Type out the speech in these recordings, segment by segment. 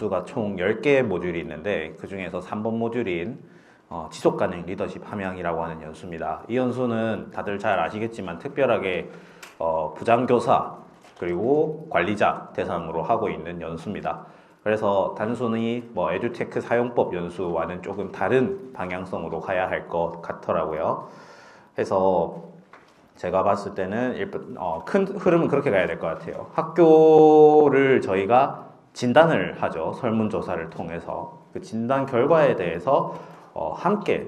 연수가 총 10개의 모듈이 있는데 그 중에서 3번 모듈인 지속가능 리더십 함양이라고 하는 연수입니다. 이 연수는 다들 잘 아시겠지만 특별하게 부장교사 그리고 관리자 대상으로 하고 있는 연수입니다. 그래서 단순히 에듀테크 사용법 연수와는 조금 다른 방향성으로 가야 할 것 같더라고요. 그래서 제가 봤을 때는 큰 흐름은 그렇게 가야 될 것 같아요. 학교를 저희가 진단을 하죠. 설문조사를 통해서. 그 진단 결과에 대해서 함께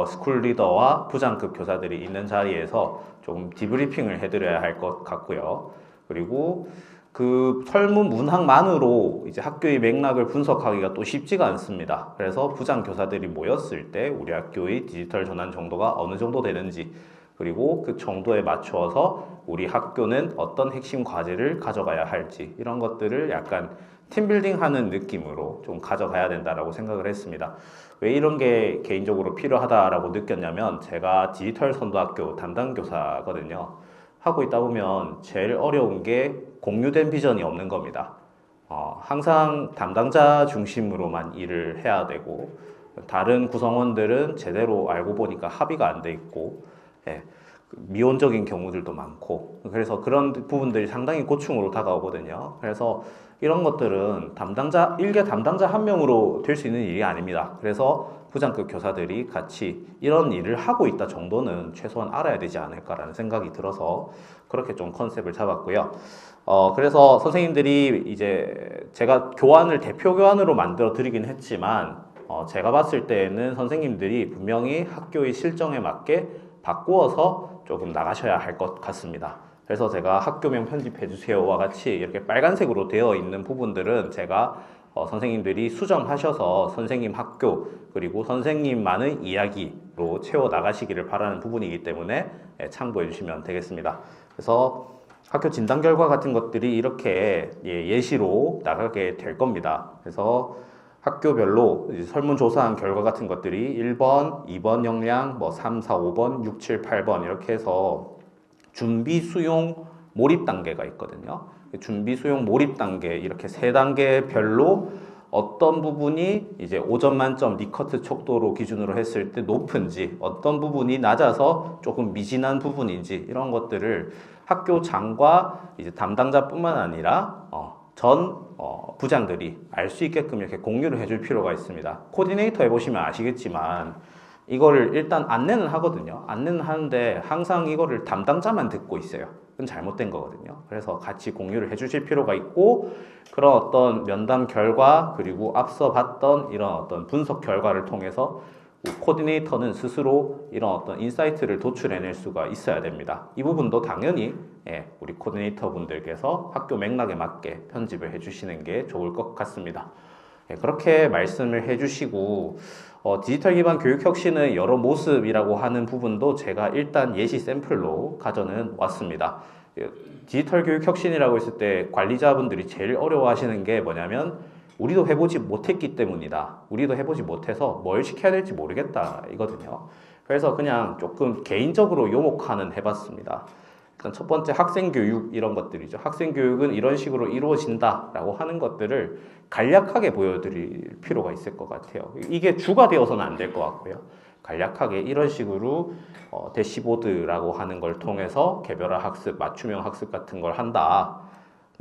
스쿨 리더와 부장급 교사들이 있는 자리에서 조금 디브리핑을 해드려야 할 것 같고요. 그리고 그 설문 문항만으로 이제 학교의 맥락을 분석하기가 또 쉽지가 않습니다. 그래서 부장 교사들이 모였을 때 우리 학교의 디지털 전환 정도가 어느 정도 되는지, 그리고 그 정도에 맞추어서 우리 학교는 어떤 핵심 과제를 가져가야 할지, 이런 것들을 약간 팀빌딩 하는 느낌으로 좀 가져가야 된다라고 생각을 했습니다. 왜 이런 게 개인적으로 필요하다라고 느꼈냐면, 제가 디지털 선도학교 담당 교사거든요. 하고 있다 보면 제일 어려운 게 공유된 비전이 없는 겁니다. 항상 담당자 중심으로만 일을 해야 되고, 다른 구성원들은 제대로 알고 보니까 합의가 안 돼 있고, 미온적인 경우들도 많고, 그래서 그런 부분들이 상당히 고충으로 다가오거든요. 그래서 이런 것들은 일개 담당자 한 명으로 될 수 있는 일이 아닙니다. 그래서 부장급 교사들이 같이 이런 일을 하고 있다 정도는 최소한 알아야 되지 않을까라는 생각이 들어서 그렇게 좀 컨셉을 잡았고요. 그래서 선생님들이 이제 제가 대표 교환으로 만들어 드리긴 했지만, 제가 봤을 때에는 선생님들이 분명히 학교의 실정에 맞게 바꾸어서 조금 나가셔야 할 것 같습니다. 그래서 제가 학교명 편집해 주세요와 같이 이렇게 빨간색으로 되어 있는 부분들은 제가 선생님들이 수정하셔서 선생님 학교 그리고 선생님만의 이야기로 채워 나가시기를 바라는 부분이기 때문에 참고해 주시면 되겠습니다. 그래서 학교 진단 결과 같은 것들이 이렇게 예시로 나가게 될 겁니다. 그래서 학교별로 설문조사한 결과 같은 것들이 1번, 2번 역량, 3, 4, 5번, 6, 7, 8번 이렇게 해서 준비, 수용, 몰입 단계가 있거든요. 준비, 수용, 몰입 단계 이렇게 3단계별로 어떤 부분이 이제 5점 만점 리커트 척도로 기준으로 했을 때 높은지, 어떤 부분이 낮아서 조금 미진한 부분인지, 이런 것들을 학교장과 이제 담당자뿐만 아니라 전 부장들이 알 수 있게끔 이렇게 공유를 해줄 필요가 있습니다. 코디네이터 해보시면 아시겠지만 이거를 일단 안내는 하거든요. 안내는 하는데 항상 이거를 담당자만 듣고 있어요. 그건 잘못된 거거든요. 그래서 같이 공유를 해주실 필요가 있고, 그런 어떤 면담 결과 그리고 앞서 봤던 이런 어떤 분석 결과를 통해서 코디네이터는 스스로 이런 어떤 인사이트를 도출해낼 수가 있어야 됩니다. 이 부분도 당연히 우리 코디네이터 분들께서 학교 맥락에 맞게 편집을 해주시는 게 좋을 것 같습니다. 그렇게 말씀을 해주시고, 디지털 기반 교육 혁신의 여러 모습이라고 하는 부분도 제가 일단 예시 샘플로 가져는 왔습니다. 디지털 교육 혁신이라고 했을 때 관리자분들이 제일 어려워하시는 게 뭐냐면, 우리도 해보지 못했기 때문이다. 우리도 해보지 못해서 뭘 시켜야 될지 모르겠다 이거든요. 그래서 그냥 조금 개인적으로 요목하는 해봤습니다. 일단 첫 번째 학생교육 이런 것들이죠. 학생교육은 이런 식으로 이루어진다라고 하는 것들을 간략하게 보여드릴 필요가 있을 것 같아요. 이게 주가 되어서는 안 될 것 같고요. 간략하게 이런 식으로 대시보드라고 하는 걸 통해서 개별화 학습, 맞춤형 학습 같은 걸 한다.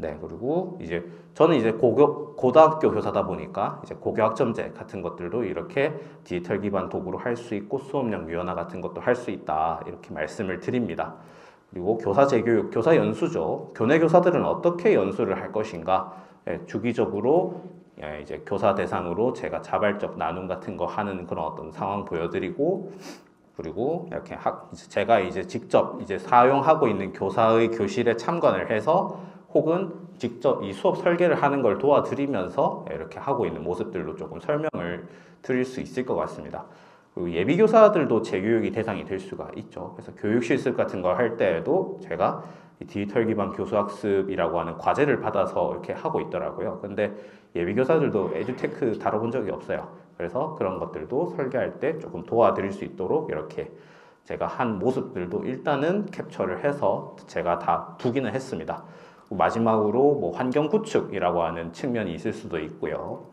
네, 그리고 이제 저는 이제 고등학교 교사다 보니까 이제 고교학점제 같은 것들도 이렇게 디지털 기반 도구로 할 수 있고, 수업량 유연화 같은 것도 할 수 있다, 이렇게 말씀을 드립니다. 그리고 교사 재교육, 교사 연수죠. 교내 교사들은 어떻게 연수를 할 것인가, 주기적으로 이제 교사 대상으로 제가 자발적 나눔 같은 거 하는 그런 어떤 상황 보여드리고, 그리고 이렇게 제가 이제 직접 이제 사용하고 있는 교사의 교실에 참관을 해서 혹은 직접 이 수업 설계를 하는 걸 도와드리면서 이렇게 하고 있는 모습들로 조금 설명을 드릴 수 있을 것 같습니다. 그리고 예비교사들도 재교육이 대상이 될 수가 있죠. 그래서 교육 실습 같은 걸 할 때에도 제가 디지털 기반 교수학습이라고 하는 과제를 받아서 이렇게 하고 있더라고요. 근데 예비교사들도 에듀테크 다뤄본 적이 없어요. 그래서 그런 것들도 설계할 때 조금 도와드릴 수 있도록 이렇게 제가 한 모습들도 일단은 캡처를 해서 제가 다 두기는 했습니다. 마지막으로 뭐 환경 구축이라고 하는 측면이 있을 수도 있고요.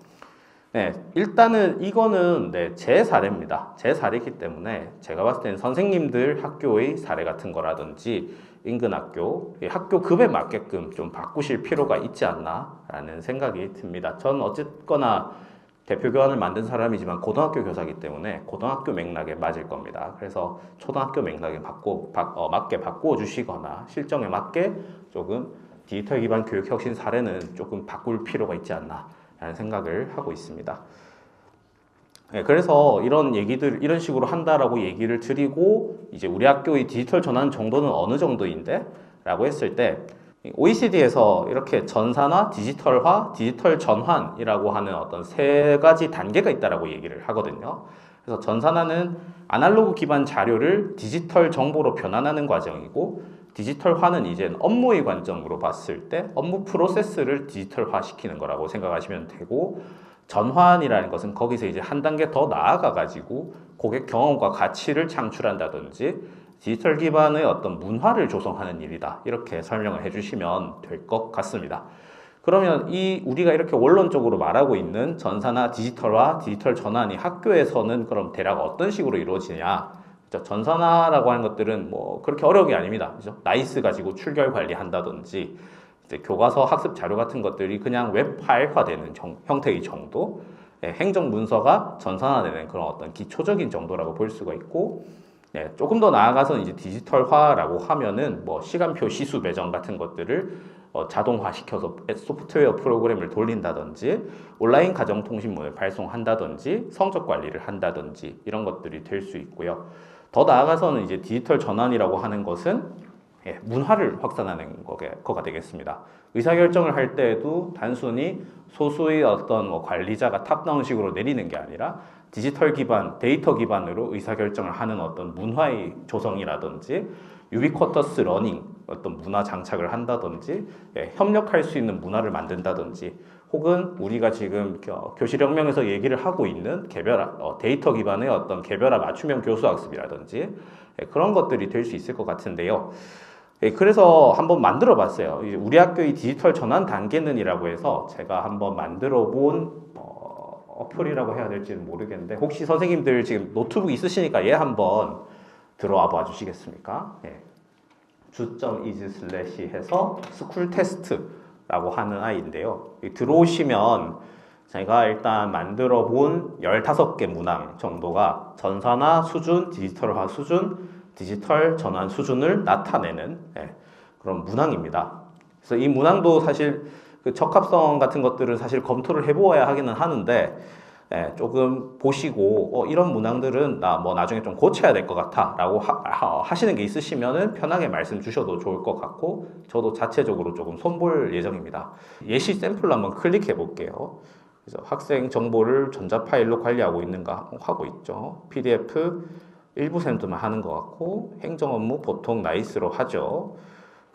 네, 일단은 이거는 제 사례입니다. 제 사례이기 때문에 제가 봤을 때는 선생님들 학교의 사례 같은 거라든지 인근 학교, 이 학교 급에 맞게끔 좀 바꾸실 필요가 있지 않나라는 생각이 듭니다. 전 어쨌거나 대표 교환을 만든 사람이지만 고등학교 교사이기 때문에 고등학교 맥락에 맞을 겁니다. 그래서 초등학교 맥락에 맞게 바꾸어 주시거나 실정에 맞게 조금 디지털 기반 교육 혁신 사례는 조금 바꿀 필요가 있지 않나라는 생각을 하고 있습니다. 네, 그래서 이런 얘기들 이런 식으로 한다라고 얘기를 드리고 이제 우리 학교의 디지털 전환 정도는 어느 정도인데? 라고 했을 때 OECD에서 이렇게 전산화, 디지털화, 디지털 전환이라고 하는 어떤 세 가지 단계가 있다라고 얘기를 하거든요. 그래서 전산화는 아날로그 기반 자료를 디지털 정보로 변환하는 과정이고, 디지털화는 이제 업무의 관점으로 봤을 때 업무 프로세스를 디지털화 시키는 거라고 생각하시면 되고, 전환이라는 것은 거기서 이제 한 단계 더 나아가 가지고 고객 경험과 가치를 창출한다든지 디지털 기반의 어떤 문화를 조성하는 일이다, 이렇게 설명을 해주시면 될 것 같습니다. 그러면 우리가 이렇게 원론적으로 말하고 있는 전산화, 디지털화, 디지털 전환이 학교에서는 그럼 대략 어떤 식으로 이루어지냐? 전산화라고 하는 것들은 뭐 그렇게 어려운 게 아닙니다. 그죠? 나이스 가지고 출결 관리한다든지 이제 교과서 학습 자료 같은 것들이 그냥 웹 파일화되는 형태의 정도, 행정 문서가 전산화되는 그런 어떤 기초적인 정도라고 볼 수가 있고, 조금 더 나아가서 이제 디지털화라고 하면은 뭐 시간표 시수 배정 같은 것들을 자동화시켜서 소프트웨어 프로그램을 돌린다든지 온라인 가정통신문을 발송한다든지 성적 관리를 한다든지 이런 것들이 될 수 있고요. 더 나아가서는 이제 디지털 전환이라고 하는 것은 문화를 확산하는 거가 되겠습니다. 의사결정을 할 때에도 단순히 소수의 어떤 관리자가 탑다운식으로 내리는 게 아니라 디지털 기반, 데이터 기반으로 의사결정을 하는 어떤 문화의 조성이라든지 유비쿼터스 러닝, 어떤 문화 장착을 한다든지 협력할 수 있는 문화를 만든다든지, 혹은 우리가 지금 교실혁명에서 얘기를 하고 있는 데이터 기반의 어떤 개별화 맞춤형 교수학습이라든지 그런 것들이 될 수 있을 것 같은데요. 그래서 한번 만들어 봤어요. 우리 학교의 디지털 전환 단계는이라고 해서 제가 한번 만들어 본 어플이라고 해야 될지는 모르겠는데, 혹시 선생님들 지금 노트북 있으시니까 얘 한번 들어와 봐 주시겠습니까? 주.is/ 해서 스쿨 테스트라고 하는 아이인데요. 들어오시면 제가 일단 만들어 본 15개 문항 정도가 전산화 수준, 디지털화 수준, 디지털 전환 수준을 나타내는 그런 문항입니다. 그래서 이 문항도 사실 그 적합성 같은 것들은 사실 검토를 해보아야 하기는 하는데, 조금 보시고 이런 문항들은 나 뭐 나중에 좀 고쳐야 될 것 같아 라고 하시는 게 있으시면은 편하게 말씀 주셔도 좋을 것 같고, 저도 자체적으로 조금 손볼 예정입니다. 예시 샘플로 한번 클릭해 볼게요. 그래서 학생 정보를 전자 파일로 관리하고 있는가 하고 있죠. PDF 일부 샘플만 하는 것 같고, 행정 업무 보통 나이스로 하죠.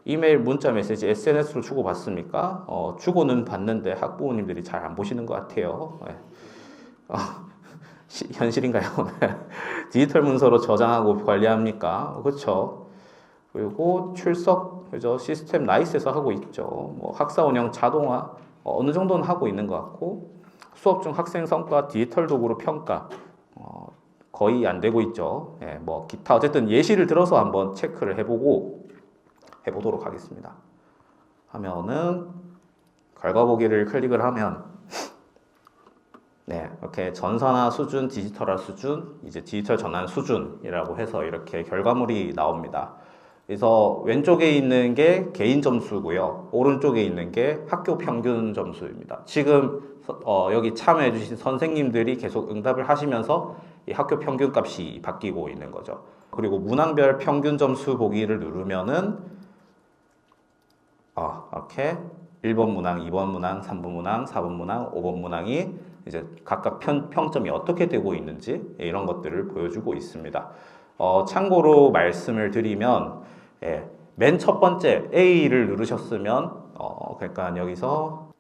이메일, 문자, 메시지, SNS로 주고받습니까? 주고는 받는데 학부모님들이 잘 안 보시는 것 같아요. 현실인가요? 디지털 문서로 저장하고 관리합니까? 그렇죠. 그리고 출석, 그죠? 시스템 나이스에서 하고 있죠. 뭐 학사 운영 자동화 어느 정도는 하고 있는 것 같고, 수업 중 학생 성과 디지털 도구로 평가 거의 안 되고 있죠. 뭐 기타 어쨌든 예시를 들어서 한번 체크를 해보도록 하겠습니다. 하면은 결과 보기를 클릭을 하면 이렇게 전산화 수준, 디지털화 수준, 이제 디지털 전환 수준이라고 해서 이렇게 결과물이 나옵니다. 그래서 왼쪽에 있는 게 개인 점수고요. 오른쪽에 있는 게 학교 평균 점수입니다. 지금 여기 참여해 주신 선생님들이 계속 응답을 하시면서 이 학교 평균 값이 바뀌고 있는 거죠. 그리고 문항별 평균 점수 보기를 누르면은 이렇게 1번 문항, 2번 문항, 3번 문항, 4번 문항, 5번 문항이 이제 각각 평점이 어떻게 되고 있는지 이런 것들을 보여주고 있습니다. 참고로 말씀을 드리면 맨 첫 번째 A를 누르셨으면 그러니까 여기서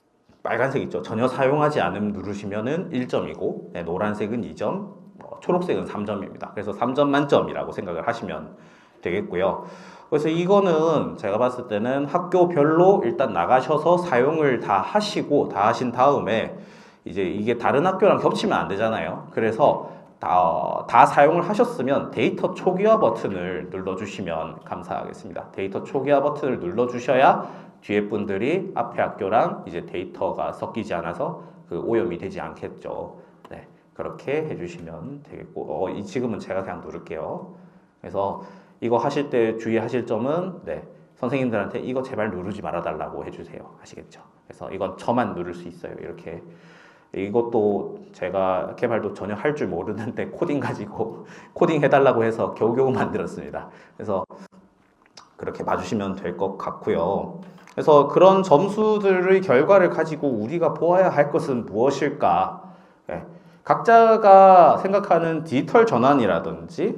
빨간색 있죠. 전혀 사용하지 않음 누르시면은 1점이고 노란색은 2점, 초록색은 3점입니다. 그래서 3점 만점이라고 생각을 하시면 되겠고요. 그래서 이거는 제가 봤을 때는 학교별로 일단 나가셔서 사용을 다 하신 다음에 이제 이게 다른 학교랑 겹치면 안 되잖아요. 그래서 다 사용을 하셨으면 데이터 초기화 버튼을 눌러주시면 감사하겠습니다. 데이터 초기화 버튼을 눌러주셔야 뒤에 분들이 앞에 학교랑 이제 데이터가 섞이지 않아서 그 오염이 되지 않겠죠. 네, 그렇게 해주시면 되겠고, 지금은 제가 그냥 누를게요. 그래서 이거 하실 때 주의하실 점은 네, 선생님들한테 이거 제발 누르지 말아달라고 해주세요. 아시겠죠? 그래서 이건 저만 누를 수 있어요. 이렇게. 이것도 제가 개발도 전혀 할 줄 모르는데 코딩 가지고 코딩 해달라고 해서 겨우겨우 만들었습니다. 그래서 그렇게 봐주시면 될 것 같고요. 그래서 그런 점수들의 결과를 가지고 우리가 보아야 할 것은 무엇일까? 네. 각자가 생각하는 디지털 전환이라든지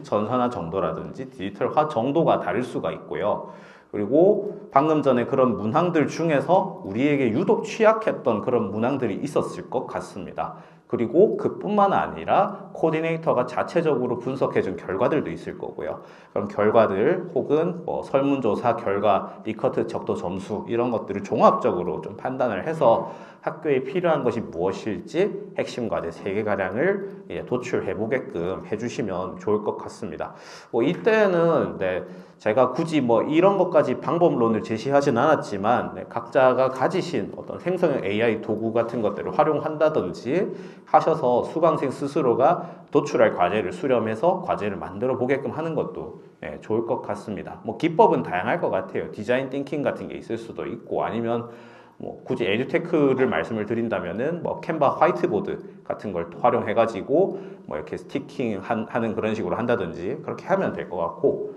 전산화 정도라든지 디지털화 정도가 다를 수가 있고요. 그리고 방금 전에 그런 문항들 중에서 우리에게 유독 취약했던 그런 문항들이 있었을 것 같습니다. 그리고 그뿐만 아니라 코디네이터가 자체적으로 분석해준 결과들도 있을 거고요. 그럼 결과들 혹은 뭐 설문조사 결과, 리커트 적도 점수 이런 것들을 종합적으로 좀 판단을 해서 학교에 필요한 것이 무엇일지 핵심 과제 3개가량을 도출해 보게끔 해주시면 좋을 것 같습니다. 뭐 이때는 네, 제가 굳이 뭐 이런 것까지 방법론을 제시하진 않았지만 네, 각자가 가지신 어떤 생성형 AI 도구 같은 것들을 활용한다든지 하셔서 수강생 스스로가 도출할 과제를 수렴해서 과제를 만들어 보게끔 하는 것도 네, 좋을 것 같습니다. 뭐 기법은 다양할 것 같아요. 디자인 띵킹 같은 게 있을 수도 있고 아니면 뭐 굳이 에듀테크를 말씀을 드린다면은 뭐 캔바 화이트보드 같은 걸 활용해가지고 뭐 이렇게 스티킹 하는 그런 식으로 한다든지 그렇게 하면 될 것 같고,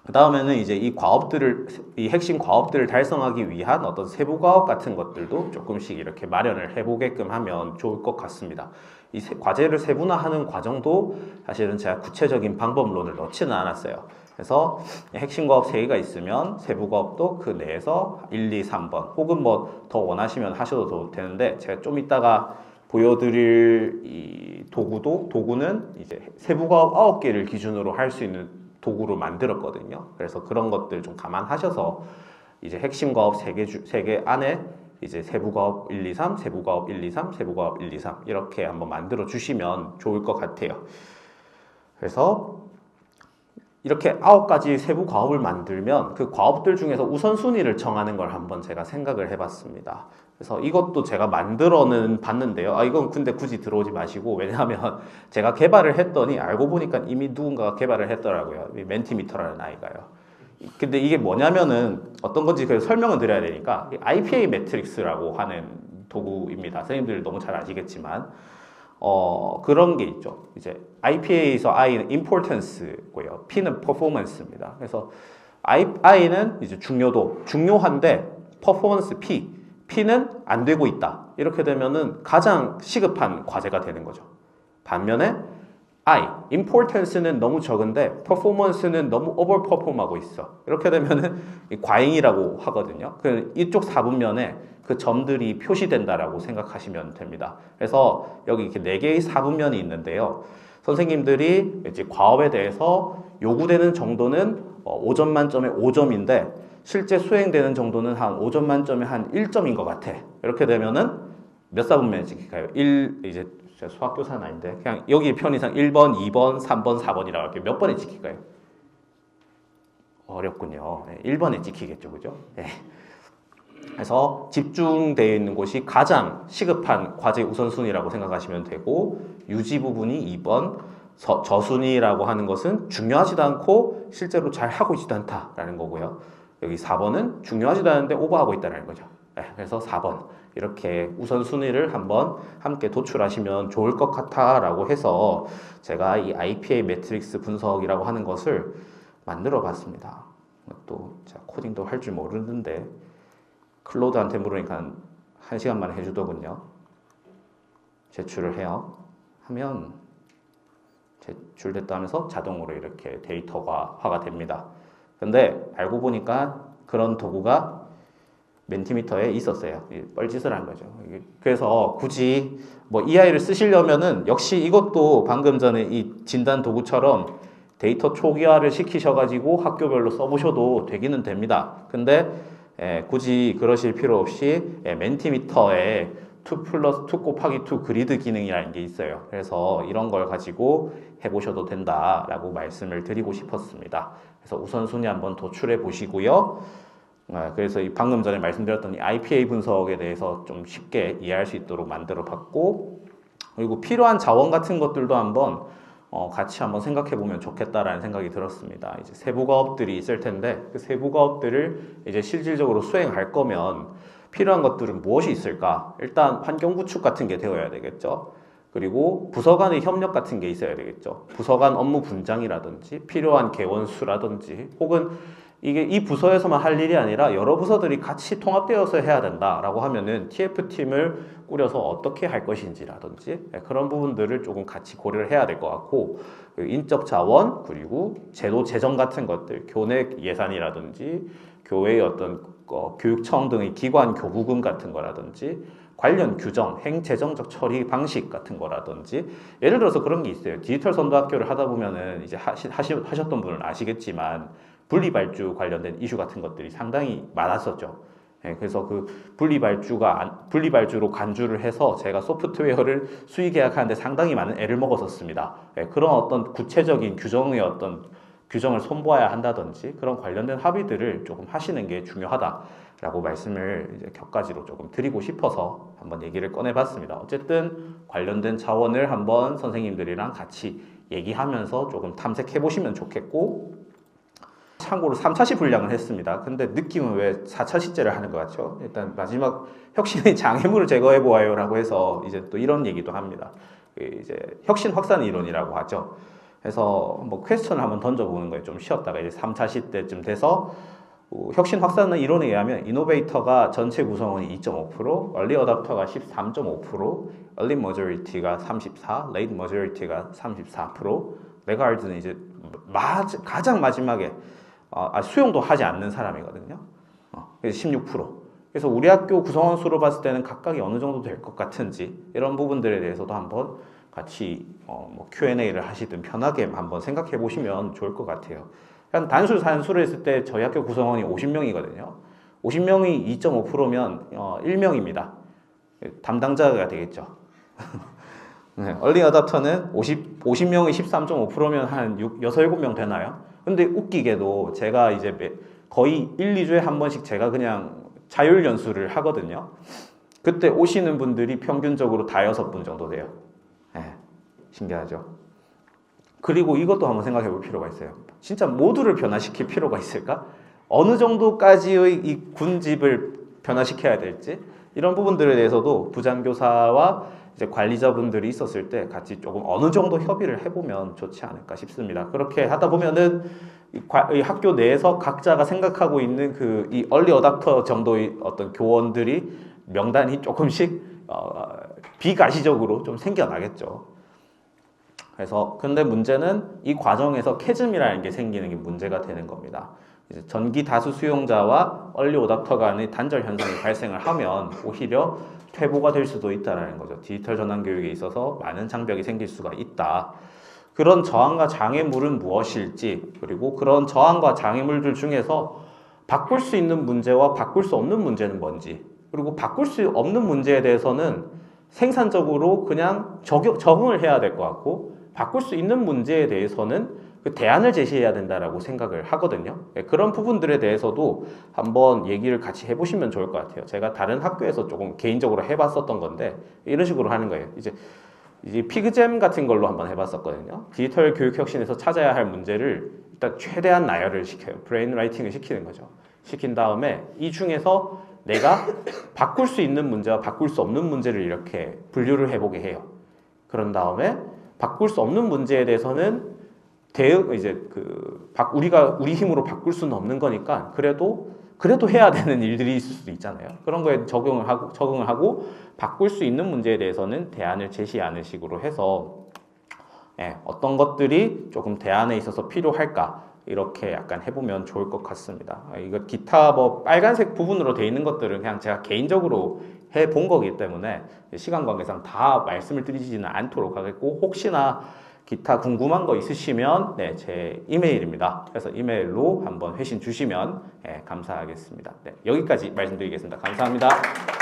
그 다음에는 이제 이 핵심 과업들을 달성하기 위한 어떤 세부 과업 같은 것들도 조금씩 이렇게 마련을 해보게끔 하면 좋을 것 같습니다. 이 과제를 세분화하는 과정도 사실은 제가 구체적인 방법론을 넣지는 않았어요. 그래서 핵심 과업 3개가 있으면 세부 과업도 그 내에서 1, 2, 3번 혹은 뭐 더 원하시면 하셔도 되는데 제가 좀 이따가 보여드릴 이 도구는 이제 세부 과업 9개를 기준으로 할 수 있는 도구로 만들었거든요. 그래서 그런 것들 좀 감안하셔서 이제 핵심 과업 3개 안에 이제 세부 과업 1, 2, 3, 세부 과업 1, 2, 3, 세부 과업 1, 2, 3 이렇게 한번 만들어 주시면 좋을 것 같아요. 그래서 이렇게 9가지 세부 과업을 만들면 그 과업들 중에서 우선순위를 정하는 걸 한번 제가 생각을 해봤습니다. 그래서 이것도 제가 만들어는 봤는데요. 이건 근데 굳이 들어오지 마시고, 왜냐하면 제가 개발을 했더니 알고 보니까 이미 누군가가 개발을 했더라고요. 멘티미터라는 아이가요. 근데 이게 뭐냐면은 어떤 건지 설명을 드려야 되니까 IPA 매트릭스라고 하는 도구입니다. 선생님들 너무 잘 아시겠지만 그런 게 있죠. 이제 IPA에서 I는 importance고요. P는 performance입니다. 그래서 I는 이제 중요한데 performance P는 안 되고 있다. 이렇게 되면은 가장 시급한 과제가 되는 거죠. 반면에 importance는 너무 적은데 performance는 너무 overperform하고 있어. 이렇게 되면은 과잉이라고 하거든요. 이쪽 4분면에 그 점들이 표시된다라고 생각하시면 됩니다. 그래서 여기 이렇게 4개의 4분면이 있는데요. 선생님들이 이제 과업에 대해서 요구되는 정도는 5점 만점에 5점인데 실제 수행되는 정도는 한 5점 만점에 한 1점인 것 같아. 이렇게 되면은 몇 4분면이 찍힐까요? 이제 제가 수학교사는 아닌데 그냥 여기 편의상 1번, 2번, 3번, 4번이라고 이렇게 몇 번에 찍힐까요? 어렵군요. 1번에 찍히겠죠, 그죠? 네. 그래서 집중되어 있는 곳이 가장 시급한 과제 우선순위라고 생각하시면 되고, 유지 부분이 2번, 저순위라고 하는 것은 중요하지도 않고 실제로 잘 하고 있지도 않다라는 거고요. 여기 4번은 중요하지도 않은데 오버하고 있다는 거죠. 네, 그래서 4번 이렇게 우선순위를 한번 함께 도출하시면 좋을 것 같아라고 해서 제가 이 IPA 매트릭스 분석이라고 하는 것을 만들어 봤습니다. 또 제가 코딩도 할 줄 모르는데 클로드한테 물으니까 1시간 만에 해주더군요. 제출을 해요. 하면 제출됐다 하면서 자동으로 이렇게 데이터화가 됩니다. 근데 알고 보니까 그런 도구가 멘티미터에 있었어요. 뻘짓을 한 거죠. 그래서 굳이 뭐 이 아이를 쓰시려면은 역시 이것도 방금 전에 이 진단 도구처럼 데이터 초기화를 시키셔가지고 학교별로 써보셔도 되기는 됩니다. 근데 굳이 그러실 필요 없이 멘티미터에 2+2 곱하기 2 그리드 기능이라는 게 있어요. 그래서 이런 걸 가지고 해보셔도 된다라고 말씀을 드리고 싶었습니다. 그래서 우선순위 한번 도출해 보시고요. 그래서 방금 전에 말씀드렸던 이 IPA 분석에 대해서 좀 쉽게 이해할 수 있도록 만들어 봤고, 그리고 필요한 자원 같은 것들도 한번 같이 한번 생각해 보면 좋겠다라는 생각이 들었습니다. 이제 세부가업들이 있을 텐데 그 세부가업들을 이제 실질적으로 수행할 거면 필요한 것들은 무엇이 있을까? 일단 환경 구축 같은 게 되어야 되겠죠. 그리고 부서 간의 협력 같은 게 있어야 되겠죠. 부서 간 업무 분장이라든지 필요한 개원 수라든지 혹은 이게 이 부서에서만 할 일이 아니라 여러 부서들이 같이 통합되어서 해야 된다라고 하면은 TF팀을 꾸려서 어떻게 할 것인지라든지 그런 부분들을 조금 같이 고려를 해야 될 것 같고, 인적 자원 그리고 제도 재정 같은 것들, 교내 예산이라든지 교회의 어떤 교육청 등의 기관 교부금 같은 거라든지 관련 규정, 행재정적 처리 방식 같은 거라든지, 예를 들어서 그런 게 있어요. 디지털 선도학교를 하다 보면은 이제 하셨던 분은 아시겠지만 분리발주 관련된 이슈 같은 것들이 상당히 많았었죠. 그래서 그 분리발주로 간주를 해서 제가 소프트웨어를 수의 계약하는데 상당히 많은 애를 먹었었습니다. 그런 어떤 구체적인 규정의 어떤 규정을 손보아야 한다든지 그런 관련된 합의들을 조금 하시는 게 중요하다라고 말씀을 이제 격가지로 조금 드리고 싶어서 한번 얘기를 꺼내봤습니다. 어쨌든 관련된 자원을 한번 선생님들이랑 같이 얘기하면서 조금 탐색해 보시면 좋겠고, 참고로 3차시 분량을 했습니다. 근데 느낌은 왜 4차시째를 하는 것 같죠? 일단 마지막 혁신의 장애물을 제거해 보아요 라고 해서 이제 또 이런 얘기도 합니다. 이제 혁신 확산 이론이라고 하죠. 그래서 뭐 퀘스천을 한번 던져보는 거에 좀 쉬었다가 이제 3차시 때쯤 돼서 혁신 확산 이론에 의하면 이노베이터가 전체 구성원이 2.5%, 얼리 어답터가 13.5%, 얼리 머저리티가 34%, 레이트 머저리티가 34%, 레가르드는 이제 가장 마지막에 수용도 하지 않는 사람이거든요. 그래서 16%. 그래서 우리 학교 구성원 수로 봤을 때는 각각이 어느 정도 될 것 같은지 이런 부분들에 대해서도 한번 같이 뭐 Q&A를 하시든 편하게 한번 생각해 보시면 좋을 것 같아요. 그냥 단수 산수를 했을 때 저희 학교 구성원이 50명이거든요. 50명이 2.5%면 1명입니다. 담당자가 되겠죠. 네, 얼리 어답터는 50명이 13.5%면 한 6, 7명 되나요? 근데 웃기게도 제가 이제 거의 1, 2주에 한 번씩 제가 그냥 자율 연수를 하거든요. 그때 오시는 분들이 평균적으로 다 6분 정도 돼요. 네, 신기하죠? 그리고 이것도 한번 생각해 볼 필요가 있어요. 진짜 모두를 변화시킬 필요가 있을까? 어느 정도까지의 이 군집을 변화시켜야 될지 이런 부분들에 대해서도 부장교사와 이제 관리자분들이 있었을 때 같이 조금 어느 정도 협의를 해보면 좋지 않을까 싶습니다. 그렇게 하다 보면은 이 학교 내에서 각자가 생각하고 있는 그 이 얼리 어답터 정도의 어떤 교원들이 명단이 조금씩 비가시적으로 좀 생겨나겠죠. 그래서 근데 문제는 이 과정에서 캐즘이라는 게 생기는 게 문제가 되는 겁니다. 이제 전기 다수 수용자와 얼리 어답터 간의 단절 현상이 발생을 하면 오히려 퇴보가 될 수도 있다는 거죠. 디지털 전환 교육에 있어서 많은 장벽이 생길 수가 있다. 그런 저항과 장애물은 무엇일지, 그리고 그런 저항과 장애물들 중에서 바꿀 수 있는 문제와 바꿀 수 없는 문제는 뭔지, 그리고 바꿀 수 없는 문제에 대해서는 생산적으로 그냥 적응을 해야 될 것 같고, 바꿀 수 있는 문제에 대해서는 그 대안을 제시해야 된다라고 생각을 하거든요. 그런 부분들에 대해서도 한번 얘기를 같이 해보시면 좋을 것 같아요. 제가 다른 학교에서 조금 개인적으로 해봤었던 건데 이런 식으로 하는 거예요. 이제 피그잼 같은 걸로 한번 해봤었거든요. 디지털 교육 혁신에서 찾아야 할 문제를 일단 최대한 나열을 시켜요. 브레인 라이팅을 시키는 거죠. 시킨 다음에 이 중에서 내가 바꿀 수 있는 문제와 바꿀 수 없는 문제를 이렇게 분류를 해보게 해요. 그런 다음에 바꿀 수 없는 문제에 대해서는 우리가 우리 힘으로 바꿀 수는 없는 거니까 그래도 해야 되는 일들이 있을 수도 있잖아요. 그런 거에 적응을 하고 바꿀 수 있는 문제에 대해서는 대안을 제시하는 식으로 해서 어떤 것들이 조금 대안에 있어서 필요할까, 이렇게 약간 해보면 좋을 것 같습니다. 이거 기타 뭐 빨간색 부분으로 되어 있는 것들은 그냥 제가 개인적으로 해본 거기 때문에 시간 관계상 다 말씀을 드리지는 않도록 하겠고, 혹시나 기타 궁금한 거 있으시면 네, 제 이메일입니다. 그래서 이메일로 한번 회신 주시면 네, 감사하겠습니다. 네, 여기까지 말씀드리겠습니다. 감사합니다.